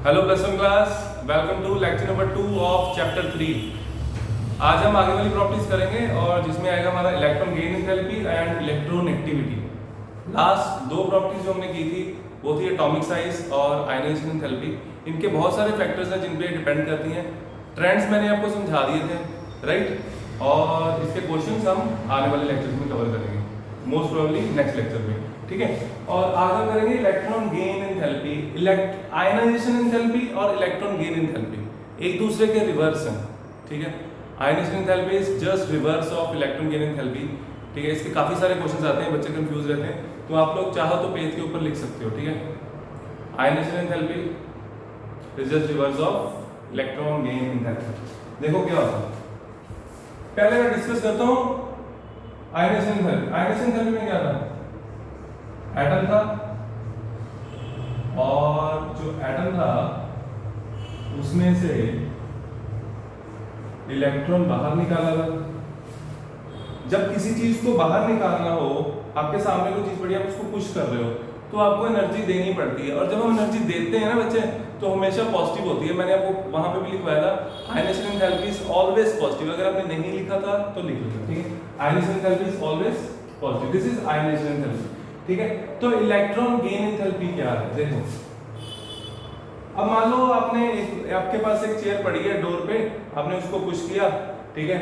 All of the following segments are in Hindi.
Hello plus one class, welcome to lecture number 2 of chapter 3। आज हम आगे वाली प्रॉपर्टीज करेंगे और जिसमें आएगा हमारा electron gain enthalpy and electron activity. Last दो प्रॉपर्टीज जो हमने की थी वो थी एटॉमिक साइज और आयनाइजेशन एंथैल्पी। इनके बहुत सारे फैक्टर्स हैं जिन पे डिपेंड करती हैं। ट्रेंड्स मैंने आपको समझा दिए थे, राइट? और इसके क्वेश्चंस हम आने वाले लेक्चर्स में कवर करेंगे, मोस्ट प्रोबेबली नेक्स्ट लेक्चर में, ठीक है। और आज हम करेंगे electron gain enthalpy, ionisation enthalpy और इलेक्ट्रॉन गेन एंथैल्पी एक दूसरे के रिवर्स हैं, ठीक है। Ionisation enthalpy is just reverse of electron gain enthalpy, ठीक है। इसके काफी सारे क्वेश्चंस आते हैं, बच्चे कंफ्यूज रहते हैं, तो आप लोग चाहो तो पेज के ऊपर लिख सकते हो, ठीक है। Ionisation enthalpy is just reverse of electron gain enthalpy. देखो क्या होता है, पहले मैं डिस्कस करता हूं आयनाइजेशन एंथैल्पी। आयनाइजेशन एंथैल्पी में क्या था, एटम था और जो एटम था उसमें से इलेक्ट्रॉन बाहर निकाला था। जब किसी चीज को बाहर निकालना हो, आपके सामने कोई चीज पड़ी, आप उसको पुश कर रहे हो, तो आपको एनर्जी देनी पड़ती है। और जब हम एनर्जी देते हैं ना बच्चे, तो हमेशा पॉजिटिव होती है। मैंने आपको वहां पे भी लिखवाया था, ionisation enthalpy is always positive. अगर आपने नहीं लिखा था तो लिख लो, ठीक है। Ionisation enthalpy is always positive, this is ionisation enthalpy, ठीक है। तो इलेक्ट्रॉन गेन एंथैल्पी क्या है, देखो। अब मान लो आपके पास एक चेयर पड़ी है डोर पे, आपने उसको पुश किया, ठीक है,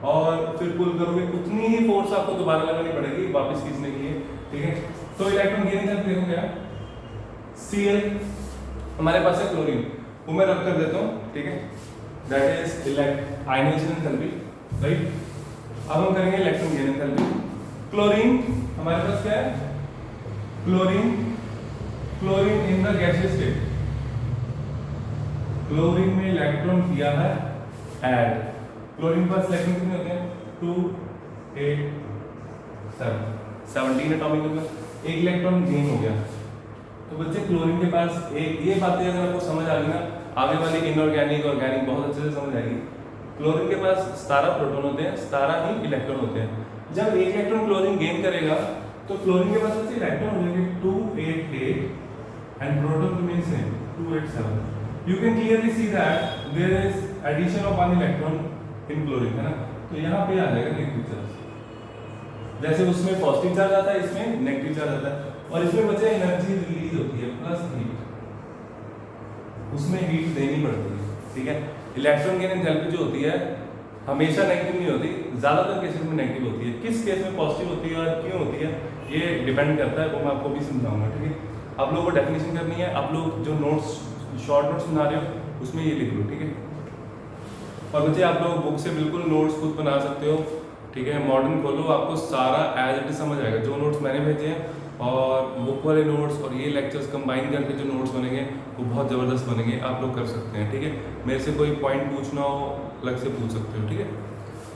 और फिर पुल करोगे, उतनी ही फोर्स आपको दोबारा लगानी पड़ेगी वापस खींचने के लिए, ठीक है। तो इलेक्ट्रॉन गेन एंथैल्पी देखो क्या, Cl हमारे पास है क्लोरीन, वो मैं रख कर देता हूँ, ठीक है। That is ionisation enthalpy, right. अब हम करेंगे इलेक्ट्रॉन गेन एंथैल्पी। क्लोरीन हमारे पास क्या है, chlorine in the gaseous state, chlorine में इलेक्ट्रॉन किया है ऐड। क्लोरीन के पास इलेक्ट्रॉन कितने होते हैं, 2 8 7 17 एटॉमिक नंबर, एक इलेक्ट्रॉन गेन हो गया। तो बच्चे क्लोरीन के पास एक, ये बातें अगर आपको समझ आ गई ना, आगे वाली इनऑर्गेनिक ऑर्गेनिक बहुत अच्छे से समझ आएगी। क्लोरीन के पास 17 प्रोटॉन होते हैं, 17 ही इलेक्ट्रॉन होते हैं। जब एक इलेक्ट्रॉन क्लोरीन गेन करेगा तो क्लोरीन के पास ऐसे इलेक्ट्रॉन हो जाएंगे 2 8 8 and proton remain same 2 8 7। You can clearly see that there is addition of one electron in chlorine, है ना। तो यहाँ पे आ जाएगा नेगेटिव चार्ज, जैसे उसमें पॉजिटिव चार्ज आता है, इसमें नेगेटिव चार्ज आता है। और इसमें बच्चे एनर्जी रिलीज होती है प्लस हीट, उसमें हीट देनी पड़ती है, ठीक है। इलेक्ट्रॉन गेन एंथैल्पी जो होती है हमेशा नेगेटिव नहीं होती, ज्यादातर केसेस में नेगेटिव होती है। किस केस में पॉजिटिव होती है और क्यों होती है ये डिपेंड करता है, वो मैं आपको भी समझाऊंगा, ठीक है। आप लोगों को डेफिनेशन करनी है, आप लोग जो नोट्स शॉर्ट नोट्स बना रहे हो उसमें ये लिख लो, ठीक है। और बच्चे आप लोग बुक से बिल्कुल नोट्स खुद बना सकते हो, ठीक है। मॉडर्न खोलो, आपको सारा एज इट इज समझ आएगा। जो नोट्स मैंने भेजे हैं और बुक वाले नोट्स और ये लेक्चर्स कंबाइन करके जो नोट्स बनेंगे वो बहुत ज़बरदस्त बनेंगे, आप लोग कर सकते हैं, ठीक है। मेरे से कोई पॉइंट पूछना हो अलग से पूछ सकते हो, ठीक है।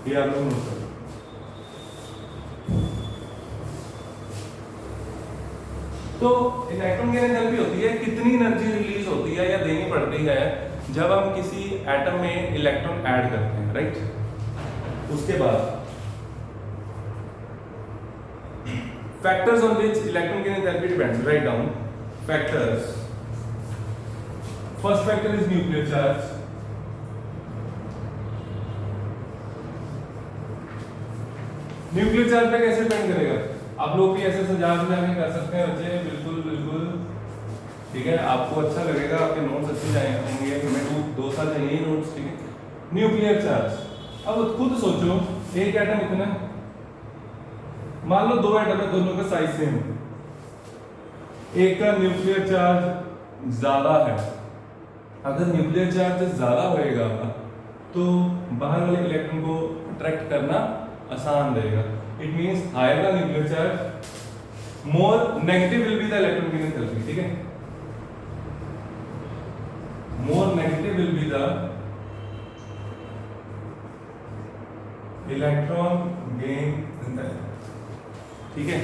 ये आप लोग नोट करो। तो इलेक्ट्रॉन गेन एंथैल्पी होती है कितनी एनर्जी रिलीज होती है या देनी पड़ती है जब हम किसी एटम में इलेक्ट्रॉन ऐड करते हैं, राइट। उसके बाद factors on which electron gain enthalpy depends, write down factors. First factor is nuclear charge. Nuclear charge पे कैसे डिपेंड करेगा, आप लोग भी ऐसे सजा के कर सकते हैं बच्चे, बिल्कुल बिल्कुल, ठीक है। आपको अच्छा लगेगा, आपके नोट्स अच्छे जाए होंगे, हमें 2 साल चाहिए नोट्स, ठीक है। न्यूक्लियर चार्ज, अब खुद सोचो, एक एटम इतना, मान लो 2 एटम है, दोनों का साइज सेम है, एक का न्यूक्लियर चार्ज ज्यादा है। अगर न्यूक्लियर चार्ज ज्यादा होएगा तो बाहर वाले इलेक्ट्रॉन को अट्रैक्ट करना आसान रहेगा। It means higher the nuclear charge more negative will be the electron gain enthalpy, ठीक है। More negative will be the electron gain enthalpy, ठीक है।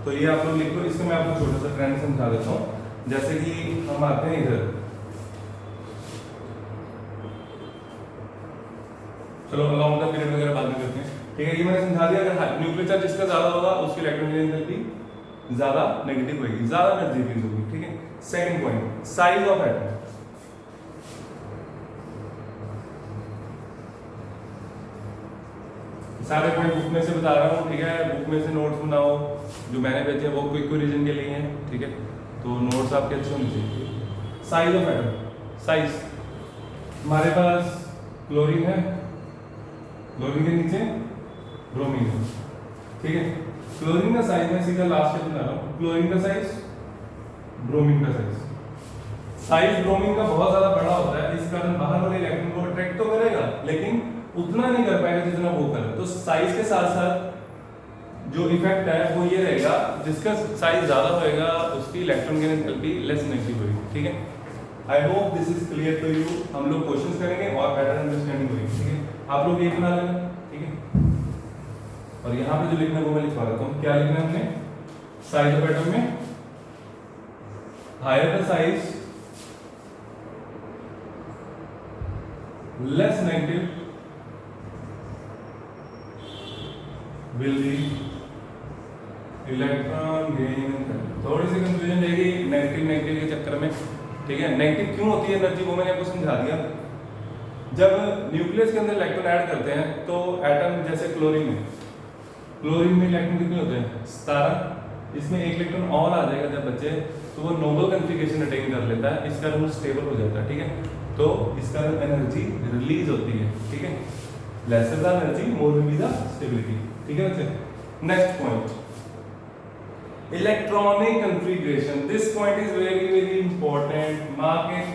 तो ये आप लोग लिख लो। इसको मैं आपको छोटा सा ट्रेंड समझा देता हूँ। जैसे कि हम आते हैं इधर, चलो लॉन्ग द पीरियड वगैरह बाद में करते हैं, ठीक है। ये मैंने समझा दिया, अगर न्यूक्लियर चार्ज जिसका ज्यादा होगा उसकी इलेक्ट्रॉन गेन एंथैल्पी ज्यादा नेगेटिव होगी, ज्यादा एनर्जी रिलीज होगी, ठीक है। Second point, size of atom. सारे पॉइंट बुक में से बता रहा हूँ, ठीक है। बुक में से नोट्स बनाओ, जो मैंने भेजे हैं वो क्विक रिवीजन के लिए हैं, ठीक है। तो नोट्स आपके अच्छे होने चाहिए। साइज ऑफ एटम, साइज हमारे पास क्लोरीन है, क्लोरीन के नीचे ब्रोमीन है, ठीक है। क्लोरीन का साइज मैं सीधा लास्ट में बता रहा हूँ। क्लोरीन का साइज, ब्रोमीन का साइज। साइज ब्रोमीन का बहुत ज्यादा बड़ा होता है, इस कारण बाहर वाले इलेक्ट्रॉन को अट्रैक्ट तो करेगा लेकिन उतना नहीं कर पाएगा जितना वो करे। तो साइज के साथ साथ जो इफेक्ट है वो ये रहेगा, जिसका साइज ज्यादा होएगा उसकी इलेक्ट्रॉन की एनर्जी लेस नेगेटिव होगी, ठीक है। I hope this is clear to you. हम लोग क्वेश्चंस करेंगे और बेटर अंडरस्टैंडिंग होगी, ठीक है। आप लोग ये बना लेना, ठीक है। और यहाँ पे जो लिखना है वो मैं लिखवा देता हूँ। क्या लिखना है हमने? साइज ऑफ एटम में higher the size less negative will be electron gain. थोड़ी सी कंफ्यूजन रहेगी नेगेटिव के चक्कर में, ठीक है। नेगेटिव क्यों होती है एनर्जी वो मैंने आपको समझा दिया। जब न्यूक्लियस के अंदर इलेक्ट्रॉन ऐड करते हैं तो एटम जैसे क्लोरीन में, क्लोरीन में इलेक्ट्रॉन कितने होते हैं? 17। इसमें एक इलेक्ट्रॉन और आ जाएगा जब बचे तो वो नोबल कॉन्फ़िगरेशन अटेन कर लेता है, इस कारण वो स्टेबल हो जाता है, ठीक है। तो इस कारण एनर्जी रिलीज होती है, ठीक है। Lesser the energy more will be the stability, ठीक है बच्चे। Next point, electronic configuration. This point is very very important, mark it.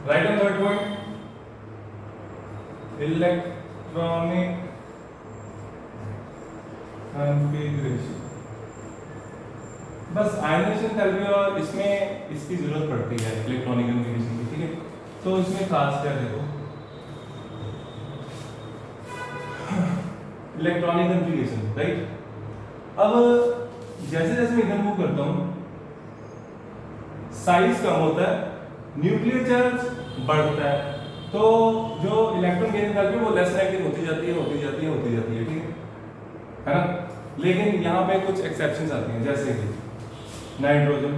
Right on third point, electronic configuration. बस आयनाइजेशन थेरेपी और इसमें इसकी जरूरत पड़ती है इलेक्ट्रॉनिक कॉन्फ़िगरेशन की, ठीक है। तो इसमें खास क्या देखो, इलेक्ट्रॉनिक कॉन्फ़िगरेशन, राइट। अब जैसे जैसे मैं इधर मूव करता हूं साइज कम होता है, न्यूक्लियर चार्ज बढ़ता है, तो जो इलेक्ट्रॉन गेन एनर्जी वो लेस नेगेटिव होती जाती है, ठीक है ना। लेकिन यहाँ पे कुछ एक्सेप्शंस आती हैं, जैसे कि नाइट्रोजन,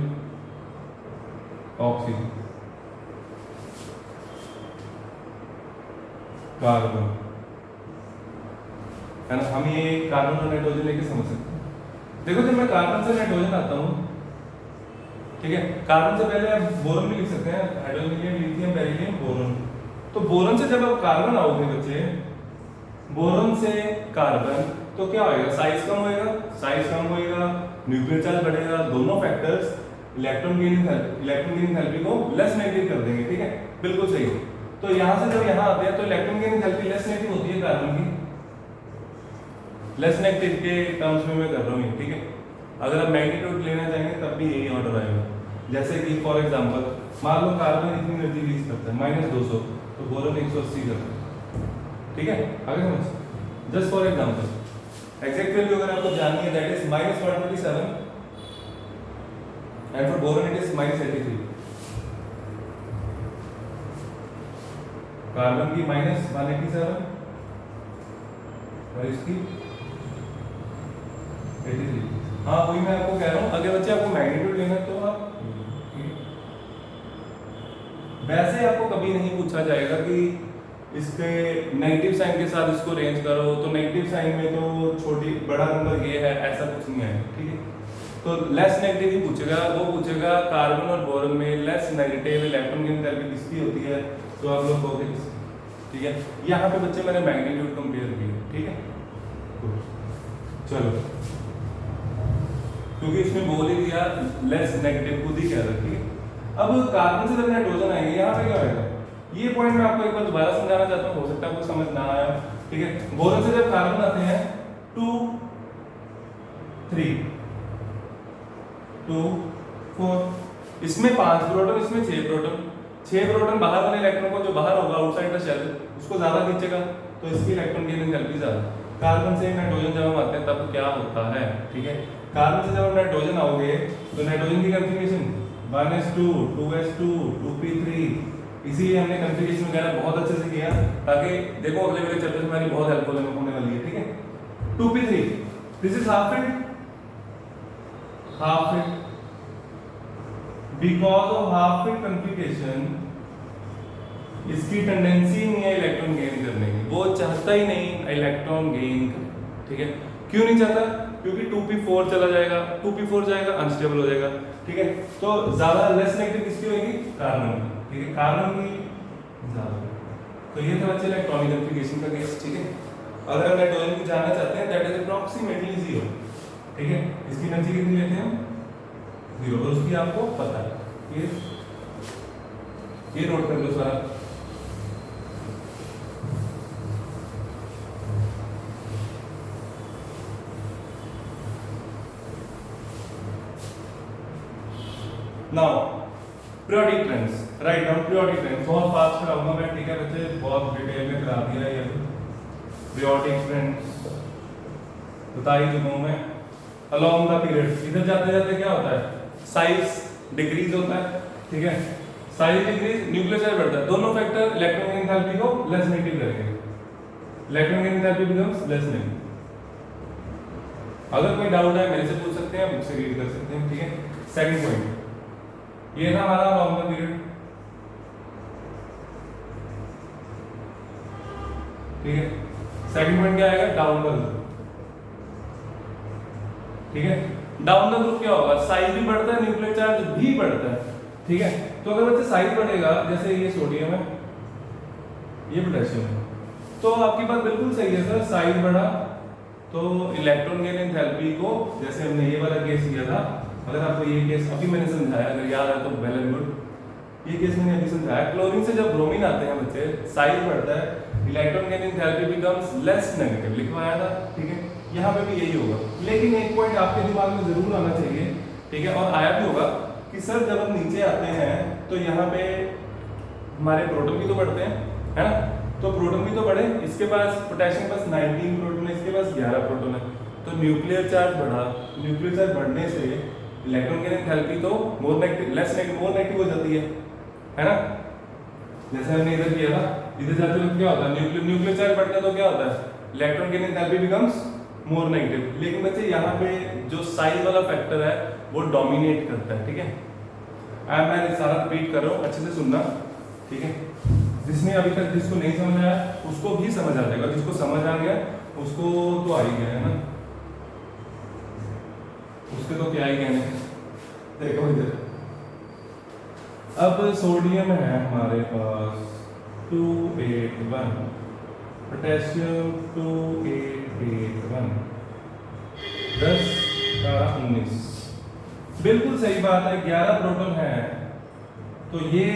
ऑक्सीजन, कार्बन, है ना। हम ये कार्बन और नाइट्रोजन लेके समझ सकते हैं। देखो जब मैं कार्बन से नाइट्रोजन आता हूँ, ठीक है, कार्बन से पहले आप बोरॉन भी लिख सकते हैं, हाइड्रोजन, लिथियम, बेरिलियम, बोरॉन। तो बोरॉन से जब आप कार्बन आओगे बच्चे, बोरॉन से कार्बन, तो क्या होएगा? साइज कम होएगा, न्यूक्लियर चार्ज बढ़ेगा। दोनों फैक्टर्स इलेक्ट्रॉन गेन एनर्जी को लेस नेगेटिव कर देंगे, ठीक है, बिल्कुल सही। तो यहाँ से जब यहाँ आते हैं तो electron gain energy less negative होती है कार्बन की, लेस नेगेटिव के टर्म्स में मैं कर रहा हूँ, ठीक है। अगर आप मैग्नीट्यूड लेना चाहेंगे तब भी यही ऑर्डर आएगा। जैसे कि फॉर एग्जांपल मान लो कार्बन इतनी एनर्जी रिलीज करता है -200, तो बोरॉन 180 करता है, ठीक है। आगे समझ, just for example exact value अगर आपको जाननी है, that is -127 and for boron it is -83। Carbon की -187 और इसकी 83। हाँ वही मैं आपको कह रहा हूँ, अगर बच्चे आपको मैग्नीट्यूड लेना तो आप, वैसे आपको कभी नहीं पूछा जाएगा कि इसके नेगेटिव साइन के साथ इसको रेंज करो, तो नेगेटिव साइन में तो छोटी बड़ा नंबर ये है, ऐसा कुछ नहीं है, ठीक है। तो लेस नेगेटिव ही पूछेगा, वो पूछेगा कार्बन और बोरॉन में लेस नेगेटिव इलेक्ट्रॉन की एनर्जी किसकी होती है, तो आप लोग कहोगे, ठीक है। यहाँ पे बच्चे मैंने मैग्नीट्यूड कंपेयर किया, ठीक है। चलो, क्योंकि इसमें बोल ही दिया लेस नेगेटिव, खुद ही कह रहा, ठीक है। अब कार्बन से जब नाइट्रोजन आएंगे, यहाँ पे क्या होगा, ये पॉइंट मैं आपको एक बार दोबारा समझाना चाहता हूँ, हो सकता है आपको समझ ना आया, ठीक है। बोरॉन से जब कार्बन आते हैं 2 3 2 4, इसमें 5 प्रोटॉन, इसमें 6 प्रोटॉन। 6 प्रोटॉन बाहर वाले इलेक्ट्रॉन को, जो बाहर होगा आउटसाइड द शेल, उसको ज्यादा खींचेगा, तो इसकी इलेक्ट्रॉन गेन एनर्जी ज्यादा। कार्बन से नाइट्रोजन जब हम आते हैं तब क्या होता है, ठीक है। कार्बन से जब नाइट्रोजन आओगे तो नाइट्रोजन की कॉन्फ़िगरेशन 1s2 2s2 2p3, इसीलिए हमने कॉन्फ़िगरेशन वगैरह बहुत अच्छे से किया, ताकि देखो अगले वाले चैप्टर में हमारी बहुत हेल्पफुल होने वाली है, ठीक है। 2p3, this is half fit, because of half fit configuration इसकी टेंडेंसी नहीं है इलेक्ट्रॉन गेन करने की, वो चाहता ही नहीं इलेक्ट्रॉन गेन करे, ठीक है। क्यों नहीं चाहता? क्योंकि 2p4 चला जाएगा, 2p4 जाएगा अनस्टेबल हो जाएगा, ठीक है। तो ज्यादा लेस नेगेटिव किसकी होगी? कार्बन की, ठीक है, कार्बन की ज्यादा। तो ये था बच्चे इलेक्ट्रॉनिक कॉन्फ़िगरेशन का केस, ठीक है। अगर हम नाइट्रोजन को जानना चाहते हैं दैट इज अप्रॉक्सीमेटली 0, ठीक है। इसकी एनर्जी कितनी लेते हैं हम? 0, और उसकी आपको पता है, ये नोट कर लो सारा। Now periodic trends, write down periodic trends. बहुत फास्ट कराऊंगा मैं, ठीक है बच्चे, बहुत डिटेल में करा दिया है ये पीरियोडिक ट्रेंड्स, बता ही चुका हूं मैं। अलोंग द पीरियड, इधर जाते जाते क्या होता है? साइज डिक्रीज होता है, ठीक है। साइज डिक्रीज, न्यूक्लियर चार्ज बढ़ता है, दोनों फैक्टर इलेक्ट्रॉन गेन एंथैल्पी को लेस नेगेटिव करेंगे। Electron gain enthalpy becomes less negative. अगर कोई डाउट है मेरे से पूछ सकते हैं, मुझसे रीड कर सकते हैं, ठीक है। सेकंड पॉइंट ये था हमारा लॉन्ग द पीरियड, ठीक है। सेकंड पॉइंट क्या आएगा? डाउन द ग्रुप, ठीक है। डाउन द ग्रुप क्या होगा? साइज भी बढ़ता है, न्यूक्लियर चार्ज भी बढ़ता है, ठीक है। तो अगर बच्चे साइज बढ़ेगा, जैसे ये सोडियम है, ये पोटेशियम है, तो आपकी बात बिल्कुल सही है सर, साइज बढ़ा तो इलेक्ट्रॉन गेन एंथैल्पी को, जैसे हमने ये वाला केस किया था, अगर आपको ये केस अभी मैंने समझाया, अगर याद है तो वेल एंड गुड, ये केस मैंने अभी समझाया। क्लोरीन से जब ब्रोमीन आते हैं बच्चे, साइज बढ़ता है, electron gain enthalpy becomes less negative, लिखवाया था, ठीक है। यहाँ पे भी यही होगा, लेकिन एक पॉइंट आपके दिमाग में जरूर आना चाहिए, ठीक है, और आया भी होगा कि सर जब हम नीचे आते हैं तो यहाँ पे हमारे प्रोटॉन भी तो बढ़ते हैं, है ना। तो प्रोटॉन भी तो बढ़े, इसके पास पोटेशियम पास 19 प्रोटॉन है, इसके पास 11 प्रोटॉन है, तो न्यूक्लियर चार्ज बढ़ा, न्यूक्लियर चार्ज बढ़ने से इलेक्ट्रॉन गेन एंथैल्पी तो more negative, less negative, more negative हो जाती है ना। जैसे हमने इधर किया था, इधर जाते वक्त क्या होता है? न्यूक्लियर चार्ज बढ़ता है तो क्या होता है? Electron gain enthalpy becomes more negative. लेकिन बच्चे यहाँ पे जो साइज वाला फैक्टर है वो डोमिनेट करता है, ठीक है। अब मैं सारा रिपीट कर रहा हूँ, अच्छे से सुनना, ठीक है। जिसने अभी तक जिसको नहीं समझ आया उसको भी समझ आ जाएगा, जिसको समझ आ गया उसको तो आ ही गया, है ना, उसके तो क्या ही कहने। देखो इधर, अब सोडियम है हमारे पास 281, पोटेशियम 2881, 10 11 19, बिल्कुल सही बात है, 11 प्रोटॉन है, तो ये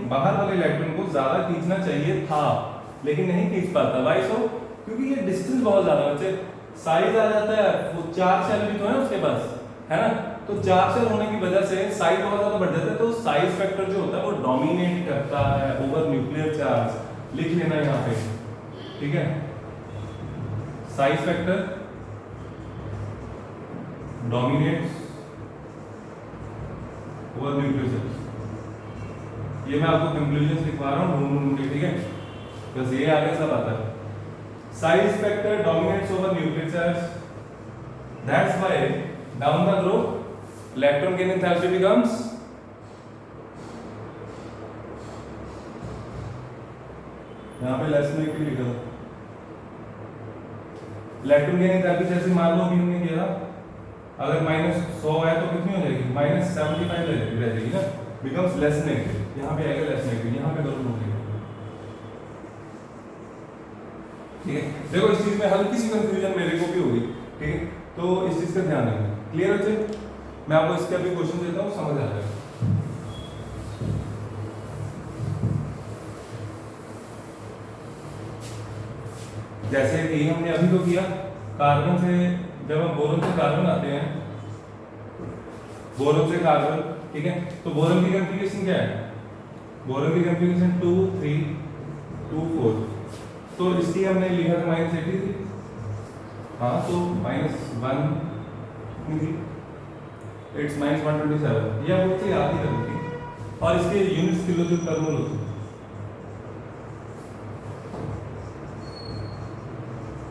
बाहर वाले इलेक्ट्रॉन को ज्यादा खींचना चाहिए था, लेकिन नहीं खींच पाता। वाई सो? क्योंकि ये डिस्टेंस बहुत ज्यादा, बच्चे साइज आ जाता है, वो 4 सेल भी तो है उसके पास, है ना, तो 4 सेल होने की वजह से साइज बहुत ज्यादा बढ़ जाता है, तो साइज फैक्टर जो होता है वो डोमिनेट करता है ओवर न्यूक्लियर चार्ज। लिख लेना यहाँ पे, ठीक है, size factor dominates over nuclear charge. ये मैं आपको कंक्लूजन लिखवा रहा हूँ ढूंढ के, ठीक है, बस ये आगे सब आता है। Size factor dominates over nuclear charge, that's why down the group electron gain enthalpy becomes यहाँ पे लेस नेगेटिव लिखा था। इलेक्ट्रॉन गेन एंथैल्पी जैसे मान लो अभी हमने किया, अगर -100 है तो कितनी हो जाएगी? -75 रह जाएगी ना, बिकम्स लेस नेगेटिव, यहाँ पे आएगा लेस नेगेटिव, यहाँ पे करो नोट, ठीक है। देखो इस चीज में हल्की सी कंफ्यूजन मेरे को भी होगी, ठीक है, तो इस चीज का ध्यान रखना। क्लियर बच्चे? मैं आपको इसके अभी क्वेश्चन देता हूँ, समझ आ जाएगा। जैसे कि हमने अभी तो किया, कार्बन से जब हम बोरॉन से कार्बन आते हैं, बोरॉन से कार्बन, ठीक है, तो बोरॉन की कॉन्फ़िगरेशन क्या है? बोरॉन की कॉन्फ़िगरेशन 2 3 2 4, तो इसकी हमने लिखा था -83, हाँ, तो -1 इट्स -127, ये आपको से याद ही करनी थी, और इसके यूनिट्स किलो जूल पर मोल होते हैं।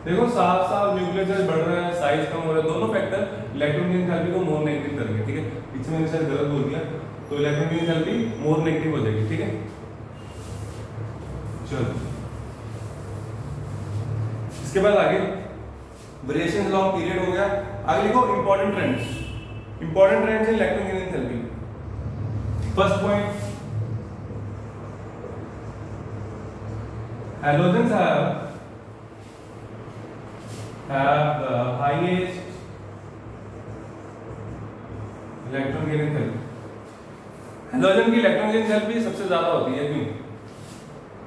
देखो साफ साफ न्यूक्लियर चार्ज बढ़ रहा है, साइज कम हो रहा है, दोनों फैक्टर इलेक्ट्रॉन की एंथैल्पी को मोर नेगेटिव करेंगे, ठीक है। पीछे मैंने शायद गलत बोल दिया, तो इलेक्ट्रॉन की एंथैल्पी मोर नेगेटिव हो जाएगी, ठीक है। चलो इसके बाद आगे वेरिएशन लॉन्ग पीरियड हो गया। आगे लिखो important trends in electron gain enthalpy. First point, halogens have the highest electron gain enthalpy. Halogen की इलेक्ट्रॉन गेन एंथैल्पी सबसे ज्यादा होती है, क्यों?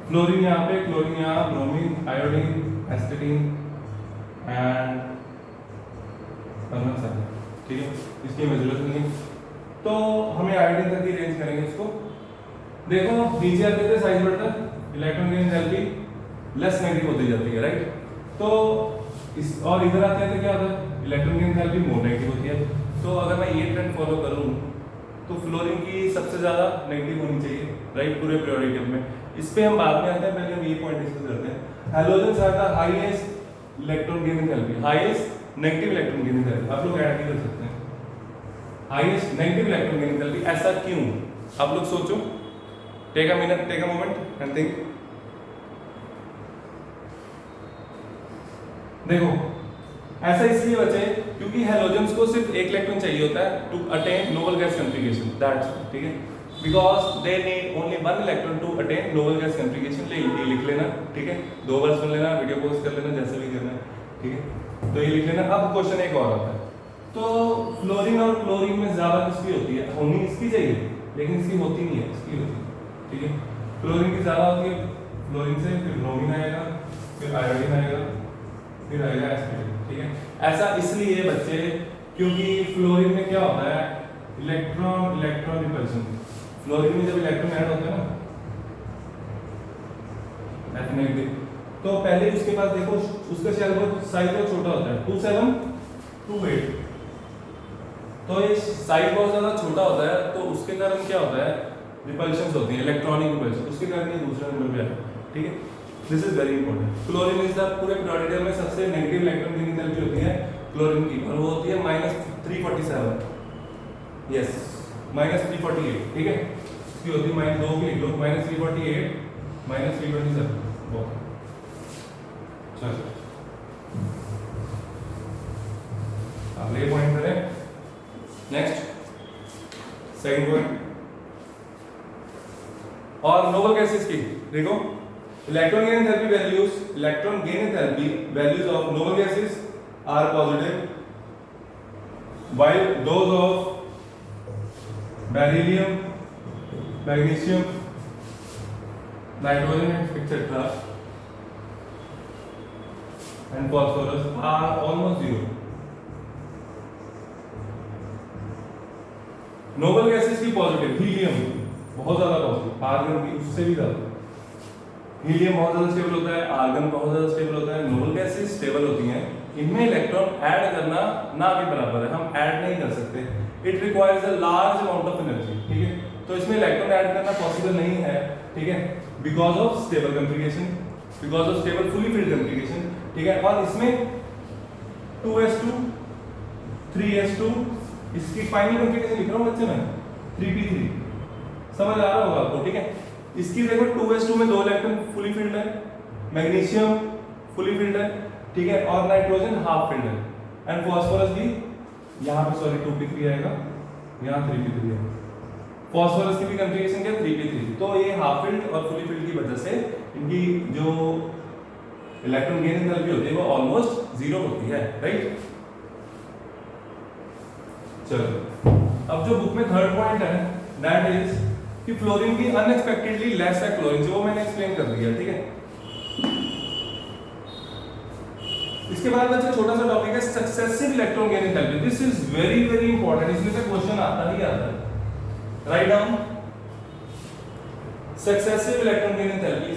क्लोरीन यहाँ पे, क्लोरीन यहाँ, ब्रोमीन, आयोडीन, एसिटिन एंड कार्बन, ठीक है, इसकी हमें जरूरत नहीं। तो हमें आयोडीन तक ही रेंज करेंगे इसको। देखो नीचे आते थे साइज बढ़ता है, electron gain enthalpy less negative होती जाती है, राइट? तो इस और इधर आते हैं तो क्या होता है, electron gain enthalpy more negative होती है। तो अगर मैं ये ट्रेंड फॉलो करूं तो फ्लोरीन की सबसे ज्यादा नेगेटिव होनी चाहिए, राइट, पूरे पीरियोडिक टेबल में। इस पे हम बाद में आते हैं, पहले हम ये पॉइंट डिस्कस करते हैं। Halogens are the highest electron gain enthalpy, highest negative electron gain enthalpy. आप लोग ऐड भी कर सकते हैं, highest negative electron gain enthalpy. ऐसा क्यों? आप लोग सोचो, take a minute, take a moment and think. देखो ऐसा इसलिए बचे क्योंकि हैलोजेंस को सिर्फ एक इलेक्ट्रॉन चाहिए होता है to attain noble gas configuration, that's ठीक है, because they need only one electron to attain noble gas configuration. ये लिख लेना, ठीक है, 2 बार सुन लेना, वीडियो पॉज कर लेना, जैसे भी करना है, ठीक है। तो ये लिख लेना। अब क्वेश्चन एक और आता है, तो फ्लोरीन और क्लोरीन में ज्यादा किसकी होती है? होनी इसकी चाहिए, लेकिन इसकी होती नहीं है, इसकी होती है, ठीक है। क्लोरीन की ज्यादा होती है, फ्लोरीन से फिर ब्रोमीन आएगा, फिर आयोडीन आएगा, फिर आएगा एसिटिन, ठीक है। ऐसा इसलिए बच्चे क्योंकि फ्लोरीन में क्या होता है, इलेक्ट्रॉन रिपल्शन। फ्लोरीन में जब इलेक्ट्रॉन ऐड होता है ना F नेगेटिव, तो पहले उसके पास देखो उसका शेल साइज बहुत छोटा होता है, 2728। तो ये साइज बहुत ज्यादा छोटा होता है, तो उसके कारण क्या होता है, रिपल्शंस होती हैं, इलेक्ट्रॉनिक रिपल्शन, उसके कारण ये दूसरा नंबर पे आता है, ठीक है। This is very important. Chlorine is the पूरे पीरियोडिक टेबल में सबसे नेगेटिव इलेक्ट्रॉन गेन एंथैल्पी होती है क्लोरीन की, और वो होती है -347, यस, -348, ठीक है। इसकी होती है -2 की लिख लो, -348 -327, बहुत चलो अब ये पॉइंट करें। नेक्स्ट सेकंड पॉइंट, और नोबल गैसेस की देखो, electron gain enthalpy values of noble gases are positive, while those of beryllium, magnesium, nitrogen, etc. and phosphorus are almost zero. Nobel gases की पॉजिटिव, हीलियम बहुत ज्यादा पॉजिटिव, आर्गन की उससे भी ज्यादा। हीलियम बहुत ज्यादा स्टेबल होता है, आर्गन बहुत ज्यादा स्टेबल होता है। नोबल गैसेस स्टेबल होती हैं, इनमें इलेक्ट्रॉन ऐड करना ना के बराबर है, हम ऐड नहीं कर सकते। It requires a large amount of energy, ठीक है। तो इसमें इलेक्ट्रॉन ऐड करना पॉसिबल नहीं है, ठीक है, because of stable configuration, because of stable fully filled configuration, ठीक है। और इसमें 2s2 3s2, इसकी फाइनल कॉन्फ़िगरेशन लिख रहा हूं बच्चे मैं, 3p3, समझ आ रहा होगा आपको, ठीक है। इसकी देखो 2s2 में 2 इलेक्ट्रॉन फुली फिल्ड है, मैग्नीशियम फुली फिल्ड है, ठीक है, और नाइट्रोजन हाफ फिल्ड है, एंड फास्फोरस भी यहाँ पे, सॉरी 2p3 आएगा, यहाँ 3p3 है। फास्फोरस की भी कॉन्फ़िगरेशन क्या, 3p3। तो ये हाफ फिल्ड और फुली फिल्ड की वजह से इनकी जो इलेक्ट्रॉन गेन एंथैल्पी होती है वो ऑलमोस्ट जीरो होती है, राइट। चलो अब जो बुक में थर्ड पॉइंट है दैट इज कि फ्लोरीन की अनएक्सपेक्टेडली लेस है क्लोरीन से, वो मैंने एक्सप्लेन कर दिया, ठीक है। इसके बाद बच्चे छोटा सा टॉपिक है successive electron gain enthalpy. This is very very important, इसमें से क्वेश्चन आता ही आता है। Write down successive electron gain enthalpy.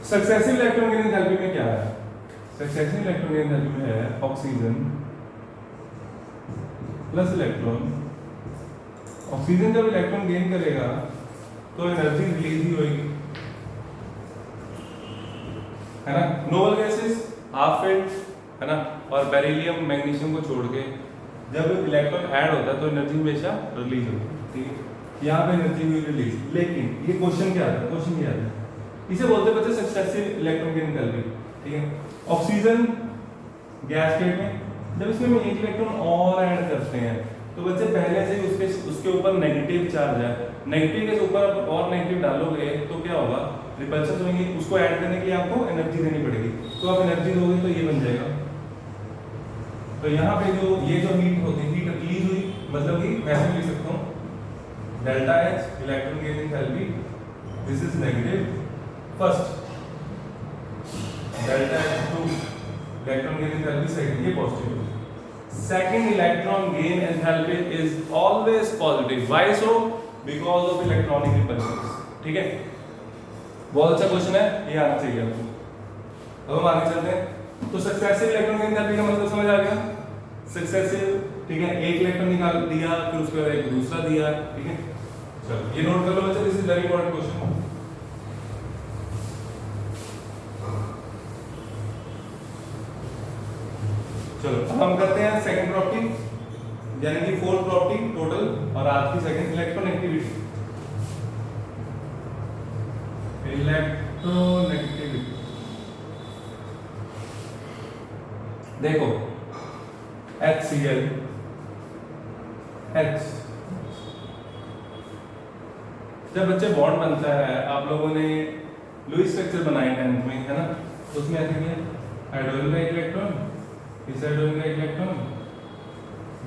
Successive electron gain enthalpy में क्या है? सक्सेसिव इलेक्ट्रॉन गेन एंथैल्पी में है ऑक्सीजन प्लस इलेक्ट्रॉन। ऑक्सीजन जब इलेक्ट्रॉन गेन करेगा तो एनर्जी रिलीज ही होगी, है ना। नोबल गैसेस हाफ फिल्ड, है ना, और बेरिलियम मैग्नीशियम को छोड़ के जब इलेक्ट्रॉन ऐड होता है तो एनर्जी हमेशा रिलीज होती है, ठीक है। यहाँ पे एनर्जी हुई रिलीज, लेकिन ये क्वेश्चन क्या आता है, क्वेश्चन ये आता है, इसे बोलते हैं बच्चे सक्सेसिव इलेक्ट्रॉन गेन एंथैल्पी, ठीक है। ऑक्सीजन गैस स्टेट में जब इसमें हम एक इलेक्ट्रॉन और ऐड करते हैं तो बच्चे पहले से ही उसके ऊपर नेगेटिव चार्ज है, नेगेटिव के ऊपर आप और नेगेटिव डालोगे तो क्या होगा, रिपल्शन होंगी, उसको ऐड करने के लिए आपको एनर्जी देनी पड़ेगी, तो आप एनर्जी दोगे तो ये बन जाएगा। तो यहाँ पे जो ये जो हीट होती है, हीट रिलीज हुई, मतलब कि वैसे लिख सकता हूँ delta H electron gain enthalpy, this is negative first, delta H two electron gain enthalpy second, ये positive. Second electron gain enthalpy is always positive. Why so? Because of electronic repulsions. ठीक है, बहुत अच्छा क्वेश्चन है, ये आना चाहिए आपको। अब हम आगे चलते हैं। तो सक्सेसिव इलेक्ट्रॉन गेन एंथैल्पी का मतलब समझ आ गया, सक्सेसिव, ठीक है, एक इलेक्ट्रॉन निकाल दिया, फिर उसके बाद एक दूसरा दिया, ठीक है। चलो ये नोट कर लो बच्चे, this is very important question. चलो अब हम करते हैं सेकंड प्रॉपर्टी, यानी कि फोर्थ प्रॉपर्टी टोटल, और आज की सेकंड इलेक्ट्रोनेगेटिविटी। इलेक्ट्रोनेगेटिविटी देखो, HCl H, जब बच्चे बॉन्ड बनता है, आप लोगों ने लुईस स्ट्रक्चर बनाए 10th में, है ना, तो उसमें ऐसे किया, हाइड्रोजन का इलेक्ट्रॉन, इस हाइड्रोजन का इलेक्ट्रॉन,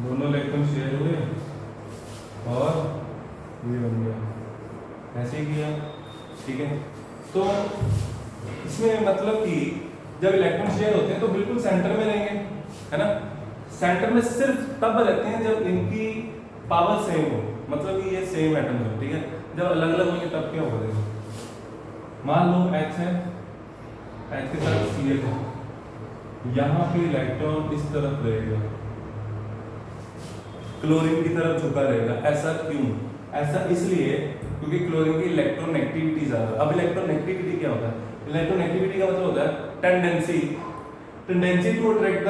दोनों इलेक्ट्रॉन शेयर हुए और ये बन गया, ऐसे ही किया, ठीक है। तो इसमें मतलब कि जब इलेक्ट्रॉन शेयर होते हैं तो बिल्कुल सेंटर में रहेंगे, है ना, सेंटर में सिर्फ तब रहते हैं जब इनकी पावर सेम हो, मतलब कि ये सेम एटम हो, ठीक है। जब अलग अलग होंगे तब क्या होगा, देखो मान लो H है, H के साथ Cl है, यहाँ पे इलेक्ट्रॉन इस तरफ रहेगा, क्लोरीन की तरफ झुका रहेगा, ऐसा क्यों, ऐसा इसलिए क्योंकि क्लोरीन की इलेक्ट्रोनेगेटिविटी ज्यादा। अब इलेक्ट्रोनेगेटिविटी क्या होता है, इलेक्ट्रोनेगेटिविटी का मतलब होता है tendency to attract the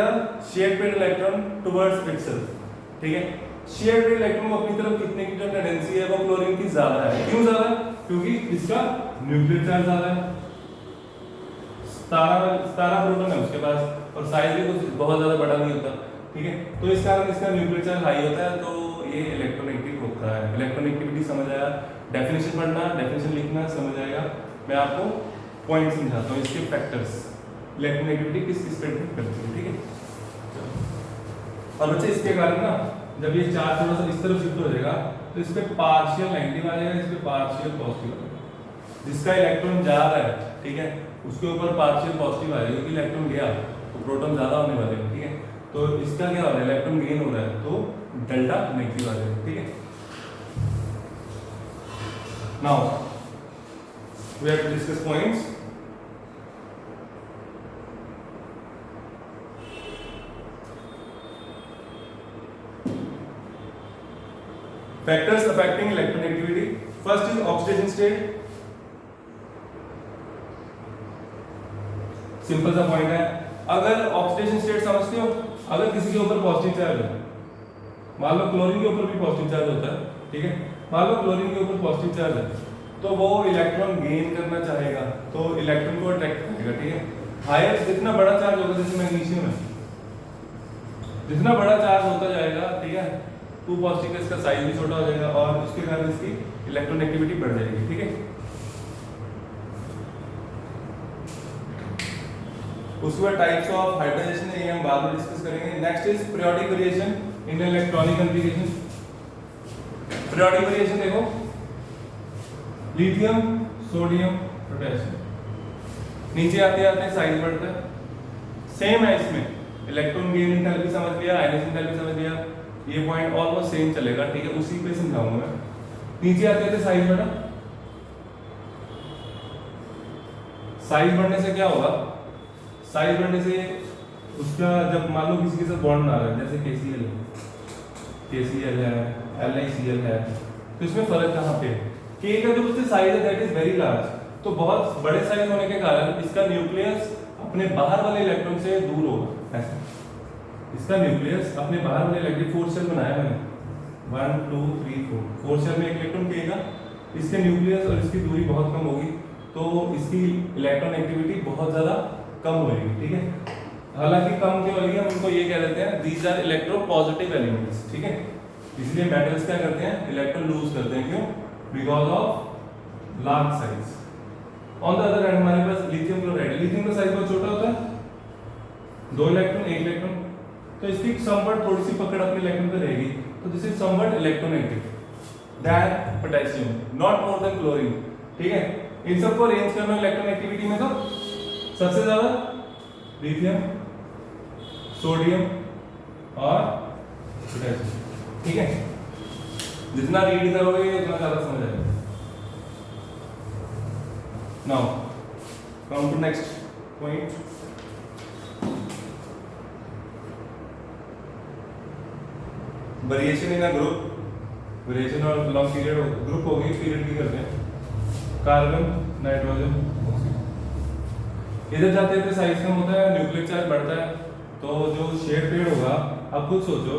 shared pair electron towards itself, ठीक है। शेयर्ड पेड इलेक्ट्रॉन को अपनी तरफ खींचने की जो टेंडेंसी है वो क्लोरीन की ज्यादा है, क्यों ज्यादा है, क्योंकि इसका न्यूक्लियर चार्ज ज्यादा है, 17 प्रोटॉन है उसके पास, और साइज भी कुछ बहुत ज्यादा बड़ा नहीं होता, ठीक है। तो इस कारण इसका न्यूक्लियर चार्ज हाई होता है, तो ये इलेक्ट्रोनेगेटिव होता है। इलेक्ट्रोनेगेटिविटी समझ आया, डेफिनेशन पढ़ना, डेफिनेशन लिखना समझ आएगा। मैं आपको पॉइंट समझाता हूँ, इसके फैक्टर्स, इलेक्ट्रोनेगेटिविटी किस किस पे डिपेंड करती है, ठीक है। और बच्चे इसके कारण ना जब ये चार्ज थोड़ा सा इस तरफ शिफ्ट हो जाएगा तो इस पे पार्शियल नेगेटिव आ जाएगा, इस पे पार्शियल पॉजिटिव आ जाएगा। जिसका इलेक्ट्रॉन जा रहा है, ठीक है, उसके ऊपर पार्शियल पॉजिटिव आ जाएगा, क्योंकि इलेक्ट्रॉन गया तो प्रोटॉन ज्यादा होने वाले हैं, ठीक है। तो इसका क्या हो रहा है, इलेक्ट्रॉन गेन हो रहा है, तो डेल्टा नेगेटिव आ जाएगा, ठीक है। Now we have to discuss points. Factors affecting electronegativity. First is oxidation state. Simple सा पॉइंट है, अगर ऑक्सीडेशन स्टेट समझते हो, अगर किसी के ऊपर पॉजिटिव चार्ज है, मान लो क्लोरीन के ऊपर भी पॉजिटिव चार्ज होता है, ठीक है, मान लो क्लोरीन के ऊपर पॉजिटिव चार्ज है, तो वो इलेक्ट्रॉन गेन करना चाहेगा, तो इलेक्ट्रॉन को अट्रैक्ट करेगा, ठीक है। हायर जितना बड़ा चार्ज होगा, जैसे मैग्नीशियम है, जितना बड़ा चार्ज होता जाएगा, ठीक है, टू पॉजिटिव इसका साइज भी छोटा हो जाएगा और उसके कारण इसकी इलेक्ट्रोनेगेटिविटी बढ़ जाएगी, ठीक है। उसके बाद टाइप्स ऑफ हाइब्रिडाइजेशन है, ये हम बाद में डिस्कस करेंगे। Next is periodic variation in electronic configuration. Periodic variation देखो, लिथियम, सोडियम, पोटेशियम, नीचे आते आते साइज बढ़ता है, सेम है इसमें, इलेक्ट्रॉन गेन एंथैल्पी समझ लिया, आयनाइजेशन एंथैल्पी समझ लिया, ये पॉइंट ऑलमोस्ट सेम चलेगा, ठीक है, उसी पे समझाऊंगा मैं। नीचे आते थे साइज बढ़ा, साइज बढ़ने से क्या होगा, साइज बढ़ने से उसका जब मान लो किसी के साथ बॉन्ड आ रहा है, जैसे KCl है, LiCl है, तो इसमें फर्क कहाँ पे है, K का जो उससे साइज है दैट इज वेरी लार्ज, तो बहुत बड़े साइज होने के कारण इसका न्यूक्लियस अपने बाहर वाले इलेक्ट्रॉन से दूर होगा, ऐसा इसका न्यूक्लियस अपने बाहर वाले इलेक्ट्रिक 4 शेल बनाया मैंने 1 2 3 4 शेल में एक इलेक्ट्रॉन पिएगा, इसके न्यूक्लियस और इसकी दूरी बहुत कम होगी तो इसकी इलेक्ट्रॉन एक्टिविटी बहुत ज़्यादा कम होगी, ठीक है। हालांकि कम क्यों होगी, हम उनको ये कह देते हैं these are electropositive elements, ठीक है। इसलिए मेटल्स क्या करते हैं, इलेक्ट्रॉन लूज करते हैं, क्यों, because of large size. On the other hand हमारे पास लिथियम क्लोराइड, लिथियम का साइज बहुत छोटा होता है, 2 इलेक्ट्रॉन 1 इलेक्ट्रॉन, तो इसकी समवट थोड़ी सी पकड़ अपने इलेक्ट्रॉन पे रहेगी, तो this is somewhat electronegative than potassium, not more than chlorine, ठीक है। इन सबको अरेंज करना इलेक्ट्रॉन एक्टिविटी में तो सबसे ज्यादा लिथियम, सोडियम और पोटेशियम, ठीक है। जितना रीड करोगे उतना ज्यादा समझ आएगा। Now come to next point. Variation in a group, variation और लॉन्ग पीरियड ग्रुप हो गई, पीरियड की करते हैं। कार्बन, नाइट्रोजन, इधर जाते हैं तो साइज कम होता है, न्यूक्लियर चार्ज बढ़ता है, तो जो शेड पेड़ होगा, आप खुद सोचो,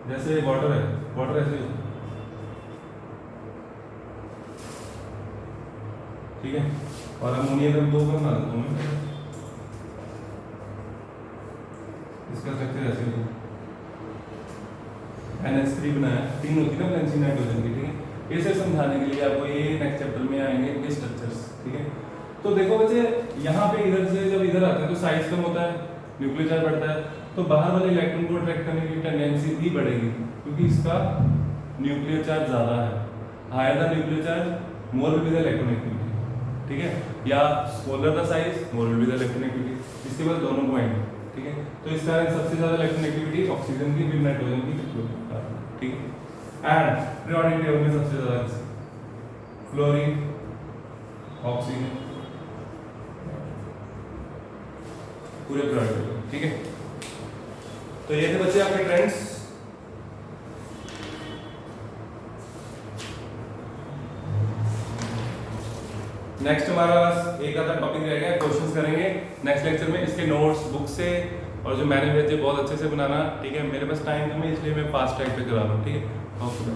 जैसे वाटर है, वाटर ऐसे होता है, ठीक है, और अमोनिया का 2 बना देता हूँ मैं, इसका स्ट्रक्चर ऐसे होगा, NH3 बनाया, 3 होती है ना वैलेंसी नाइट्रोजन की, ठीक है। इसे समझाने के लिए आपको ये नेक्स्ट चैप्टर में आएंगे इनके स्ट्रक्चर्स, ठीक है। तो देखो बच्चे, यहाँ पे इधर से जब इधर आते हैं तो साइज कम होता है, न्यूक्लियर चार्ज बढ़ता है, तो बाहर वाले इलेक्ट्रॉन को अट्रैक्ट करने की टेंडेंसी भी बढ़ेगी, क्योंकि इसका न्यूक्लियर चार्ज ज़्यादा है। Higher the nuclear charge more will be the electron activity, ठीक है, या smaller the size more will be the electron activity, इसके बाद दोनों पॉइंट, ठीक है। तो इस कारण सबसे ज़्यादा इलेक्ट्रॉन एक्टिविटी ऑक्सीजन की, फिर नाइट्रोजन की, ठीक है। एंड पीरियोडिक टेबल में सबसे ज़्यादा फ्लोरीन, ऑक्सीजन, पूरे पीरियोडिक टेबल, ठीक है। तो ये थे बच्चे आपके ट्रेंड्स। नेक्स्ट हमारा बस एक आधा टॉपिक रहेगा, क्वेश्चंस करेंगे नेक्स्ट लेक्चर में। इसके नोट्स बुक से और जो मैंने भेजे बहुत अच्छे से बनाना, ठीक है। मेरे पास टाइम कम है इसलिए मैं फास्ट ट्रैक पे करा रहा हूँ, ठीक है। ओके।